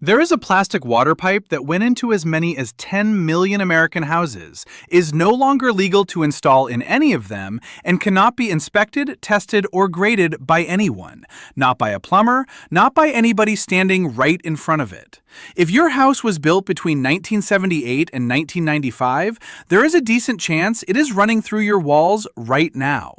There is a plastic water pipe that went into as many as 10 million American houses, is no longer legal to install in any of them, and cannot be inspected, tested, or graded by anyone. Not by a plumber, not by anybody standing right in front of it. If your house was built between 1978 and 1995, there is a decent chance it is running through your walls right now.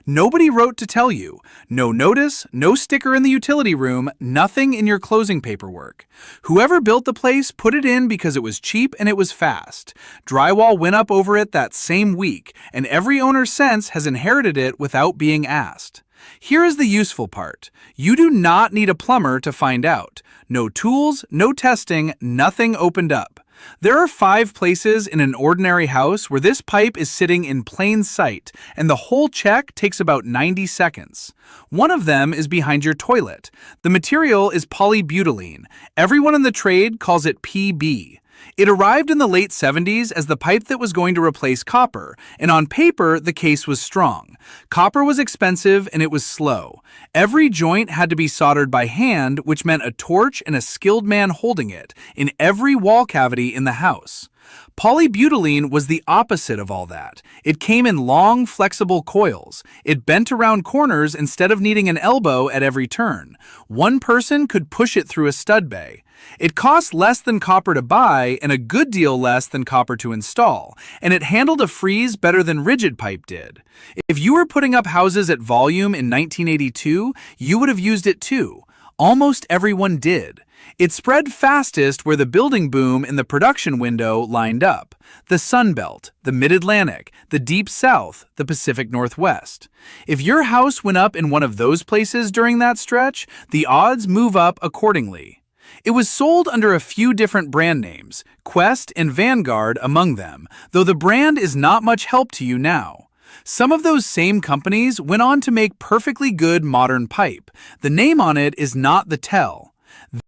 Nobody wrote to tell you. No notice, no sticker in the utility room, nothing in your closing paperwork. Whoever built the place put it in because it was cheap and it was fast. Drywall went up over it that same week, and every owner since has inherited it without being asked. Here is the useful part. You do not need a plumber to find out. No tools, no testing, nothing opened up. There are 5 places in an ordinary house where this pipe is sitting in plain sight, and the whole check takes about 90 seconds. One of them is behind your toilet. The material is polybutylene. Everyone in the trade calls it PB. It arrived in the late 70s as the pipe that was going to replace copper, and on paper, the case was strong. Copper was expensive and it was slow. Every joint had to be soldered by hand, which meant a torch and a skilled man holding it in every wall cavity in the house. Polybutylene was the opposite of all that. It came in long, flexible coils. It bent around corners instead of needing an elbow at every turn. One person could push it through a stud bay. It cost less than copper to buy and a good deal less than copper to install, and it handled a freeze better than rigid pipe did. If you were putting up houses at volume in 1982, you would have used it too. Almost everyone did. It spread fastest where the building boom and the production window lined up. The Sun Belt, the Mid-Atlantic, the Deep South, the Pacific Northwest. If your house went up in one of those places during that stretch, the odds move up accordingly. It was sold under a few different brand names, Quest and Vanguard among them, though the brand is not much help to you now. Some of those same companies went on to make perfectly good modern pipe. The name on it is not the tell.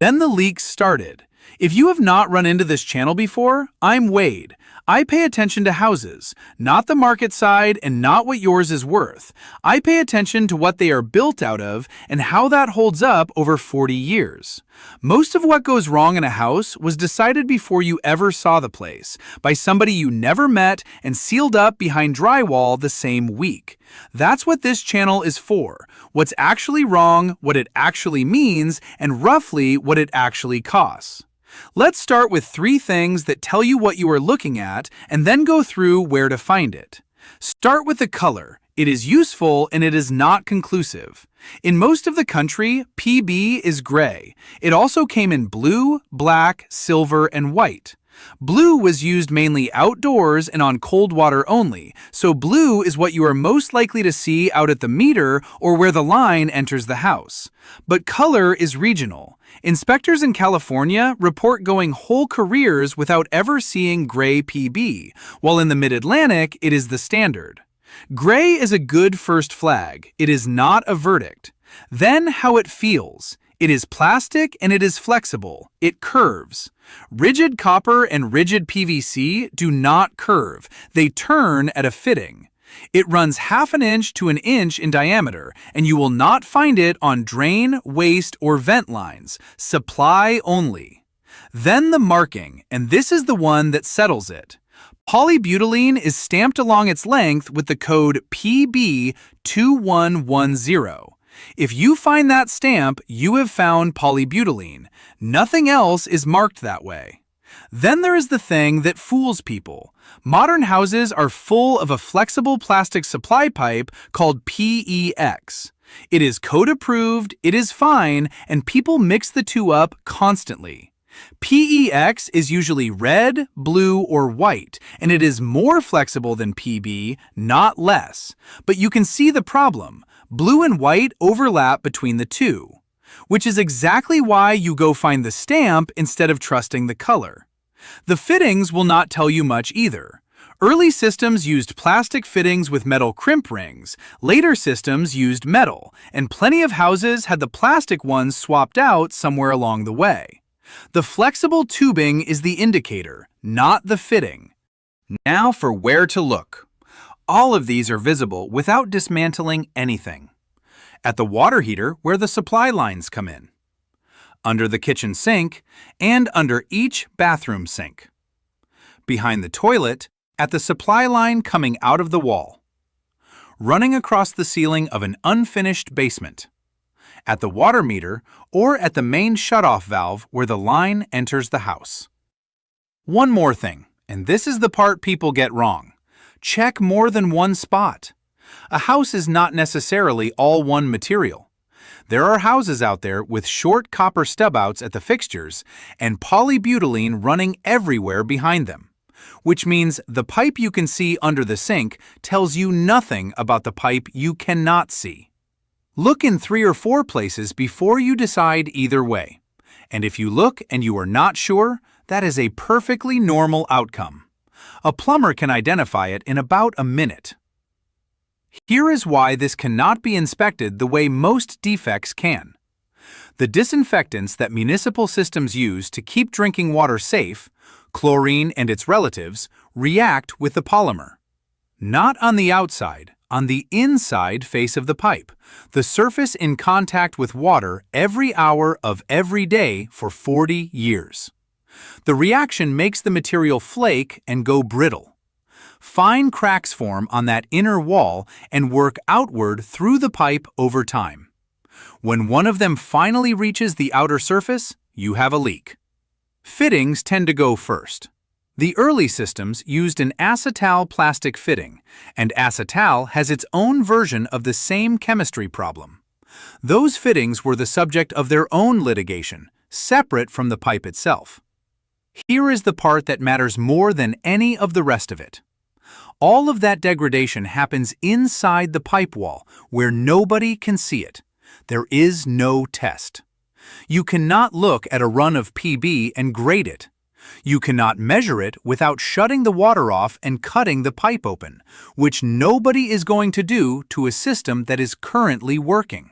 Then the leaks started. If you have not run into this channel before, I'm Wade. I pay attention to houses, not the market side and not what yours is worth. I pay attention to what they are built out of and how that holds up over 40 years. Most of what goes wrong in a house was decided before you ever saw the place, by somebody you never met and sealed up behind drywall the same week. That's what this channel is for. What's actually wrong, what it actually means, and roughly what it actually costs. Let's start with 3 things that tell you what you are looking at and then go through where to find it. Start with the color. It is useful and it is not conclusive. In most of the country, PB is gray. It also came in blue, black, silver, and white. Blue was used mainly outdoors and on cold water only, so blue is what you are most likely to see out at the meter or where the line enters the house. But color is regional. Inspectors in California report going whole careers without ever seeing gray PB, while in the Mid-Atlantic it is the standard. Gray is a good first flag. It is not a verdict. Then how it feels. It is plastic and it is flexible. It curves. Rigid copper and rigid PVC do not curve. They turn at a fitting. It runs ½ an inch to an inch in diameter, and you will not find it on drain, waste, or vent lines. Supply only. Then the marking, and this is the one that settles it. Polybutylene is stamped along its length with the code PB2110. If you find that stamp, you have found polybutylene. Nothing else is marked that way. Then there is the thing that fools people. Modern houses are full of a flexible plastic supply pipe called PEX. It is code approved, it is fine, and people mix the two up constantly. PEX is usually red, blue, or white, and it is more flexible than PB, not less. But you can see the problem. Blue and white overlap between the two, which is exactly why you go find the stamp instead of trusting the color. The fittings will not tell you much either. Early systems used plastic fittings with metal crimp rings. Later systems used metal, and plenty of houses had the plastic ones swapped out somewhere along the way. The flexible tubing is the indicator, not the fitting. Now for where to look. All of these are visible without dismantling anything. At the water heater where the supply lines come in. under the kitchen sink, and under each bathroom sink. Behind the toilet, at the supply line coming out of the wall. Running across the ceiling of an unfinished basement. At the water meter or at the main shutoff valve where the line enters the house. One more thing, and this is the part people get wrong. Check more than one spot. A house is not necessarily all one material. There are houses out there with short copper stub-outs at the fixtures and polybutylene running everywhere behind them, which means the pipe you can see under the sink tells you nothing about the pipe you cannot see. Look in 3 or 4 places before you decide either way. And if you look and you are not sure, that is a perfectly normal outcome. A plumber can identify it in about a minute. Here is why this cannot be inspected the way most defects can. The disinfectants that municipal systems use to keep drinking water safe, chlorine and its relatives, react with the polymer. Not on the outside, on the inside face of the pipe, the surface in contact with water every hour of every day for 40 years. The reaction makes the material flake and go brittle. Fine cracks form on that inner wall and work outward through the pipe over time. When one of them finally reaches the outer surface, you have a leak. Fittings tend to go first. The early systems used an acetal plastic fitting, and acetal has its own version of the same chemistry problem. Those fittings were the subject of their own litigation, separate from the pipe itself. Here is the part that matters more than any of the rest of it. All of that degradation happens inside the pipe wall, where nobody can see it. There is no test. You cannot look at a run of PB and grade it. You cannot measure it without shutting the water off and cutting the pipe open, which nobody is going to do to a system that is currently working.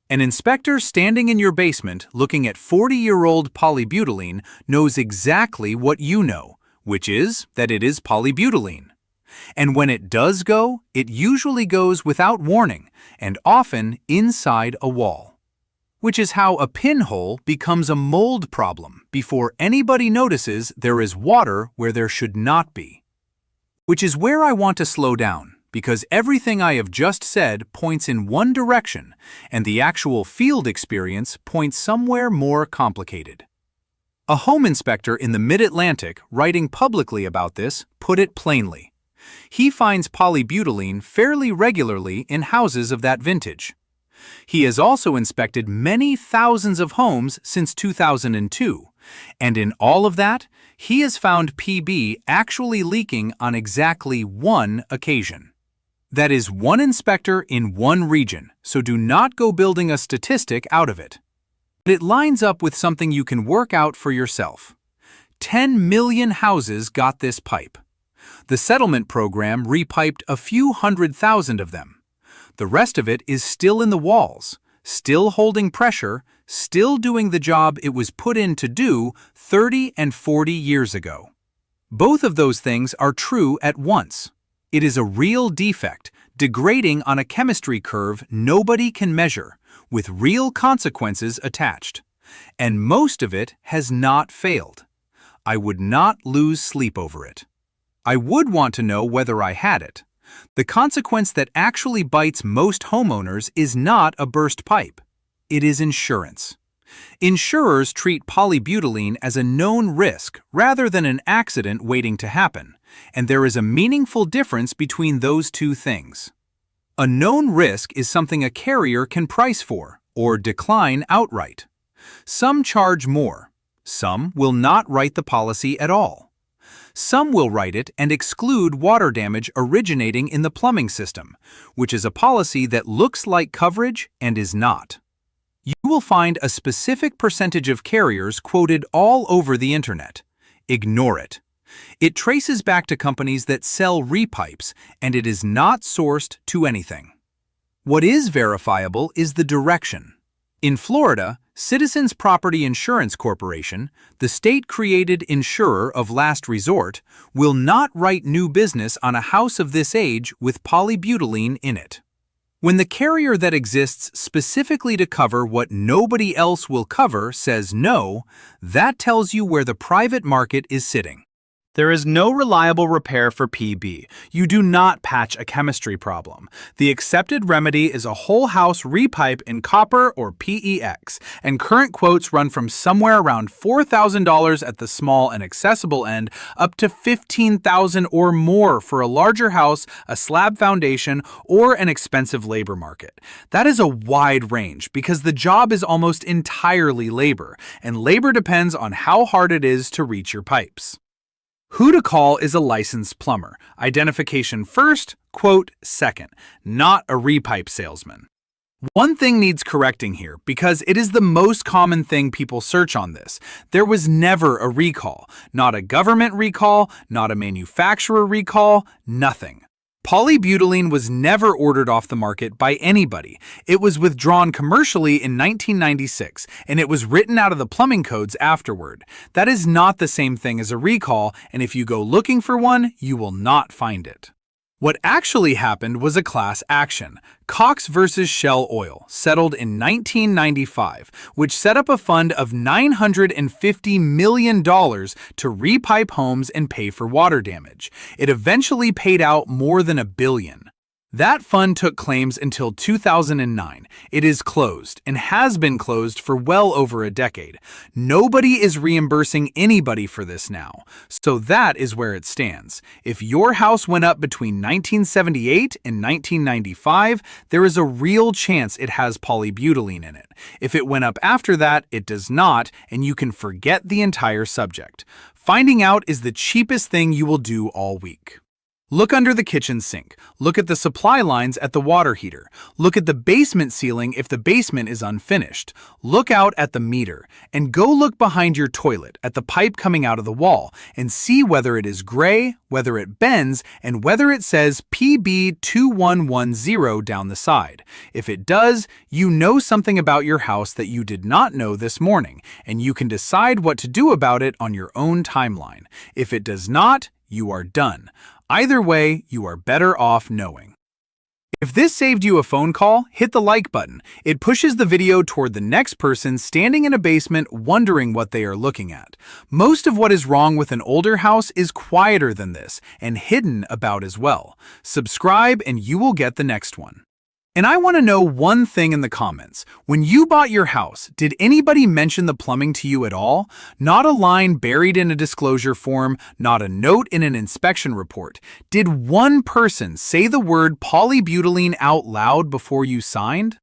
An inspector standing in your basement looking at 40-year-old polybutylene knows exactly what you know, which is that it is polybutylene. And when it does go, it usually goes without warning and often inside a wall. Which is how a pinhole becomes a mold problem before anybody notices there is water where there should not be. Which is where I want to slow down, because everything I have just said points in one direction, and the actual field experience points somewhere more complicated. A home inspector in the Mid-Atlantic writing publicly about this put it plainly. He finds polybutylene fairly regularly in houses of that vintage. He has also inspected many thousands of homes since 2002, and in all of that, he has found PB actually leaking on exactly one occasion. That is one inspector in one region, so do not go building a statistic out of it. But it lines up with something you can work out for yourself. 10 million houses got this pipe. The settlement program repiped a few 100,000 of them. The rest of it is still in the walls, still holding pressure, still doing the job it was put in to do 30 and 40 years ago. Both of those things are true at once. It is a real defect, degrading on a chemistry curve nobody can measure, with real consequences attached. And most of it has not failed. I would not lose sleep over it. I would want to know whether I had it. The consequence that actually bites most homeowners is not a burst pipe. It is insurance. Insurers treat polybutylene as a known risk rather than an accident waiting to happen, and there is a meaningful difference between those two things. A known risk is something a carrier can price for or decline outright. Some charge more. Some will not write the policy at all. Some will write it and exclude water damage originating in the plumbing system, which is a policy that looks like coverage and is not. You will find a specific percentage of carriers quoted all over the internet. Ignore it. It traces back to companies that sell repipes, and it is not sourced to anything. What is verifiable is the direction. In Florida, Citizens Property Insurance Corporation, the state-created insurer of last resort, will not write new business on a house of this age with polybutylene in it. When the carrier that exists specifically to cover what nobody else will cover says no, that tells you where the private market is sitting. There is no reliable repair for PB. You do not patch a chemistry problem. The accepted remedy is a whole house repipe in copper or PEX, and current quotes run from somewhere around $4,000 at the small and accessible end up to $15,000 or more for a larger house, a slab foundation, or an expensive labor market. That is a wide range because the job is almost entirely labor, and labor depends on how hard it is to reach your pipes. Who to call is a licensed plumber. Identification first, quote second, not a repipe salesman. One thing needs correcting here because it is the most common thing people search on this. There was never a recall. Not a government recall, not a manufacturer recall, nothing. Polybutylene was never ordered off the market by anybody. It was withdrawn commercially in 1996, and it was written out of the plumbing codes afterward. That is not the same thing as a recall, and if you go looking for one, you will not find it. What actually happened was a class action, Cox versus Shell Oil, settled in 1995, which set up a fund of $950 million to repipe homes and pay for water damage. It eventually paid out more than $1 billion. That fund took claims until 2009. It is closed and has been closed for well over a decade. Nobody is reimbursing anybody for this now. So that is where it stands. If your house went up between 1978 and 1995, there is a real chance it has polybutylene in it. If it went up after that, it does not, and you can forget the entire subject. Finding out is the cheapest thing you will do all week. Look under the kitchen sink. Look at the supply lines at the water heater. Look at the basement ceiling if the basement is unfinished. Look out at the meter. And go look behind your toilet at the pipe coming out of the wall and see whether it is gray, whether it bends, and whether it says PB2110 down the side. If it does, you know something about your house that you did not know this morning, and you can decide what to do about it on your own timeline. If it does not, you are done. Either way, you are better off knowing. If this saved you a phone call, hit the like button. It pushes the video toward the next person standing in a basement wondering what they are looking at. Most of what is wrong with an older house is quieter than this and hidden about as well. Subscribe and you will get the next one. And I want to know one thing in the comments. When you bought your house, did anybody mention the plumbing to you at all? Not a line buried in a disclosure form, not a note in an inspection report. Did one person say the word polybutylene out loud before you signed?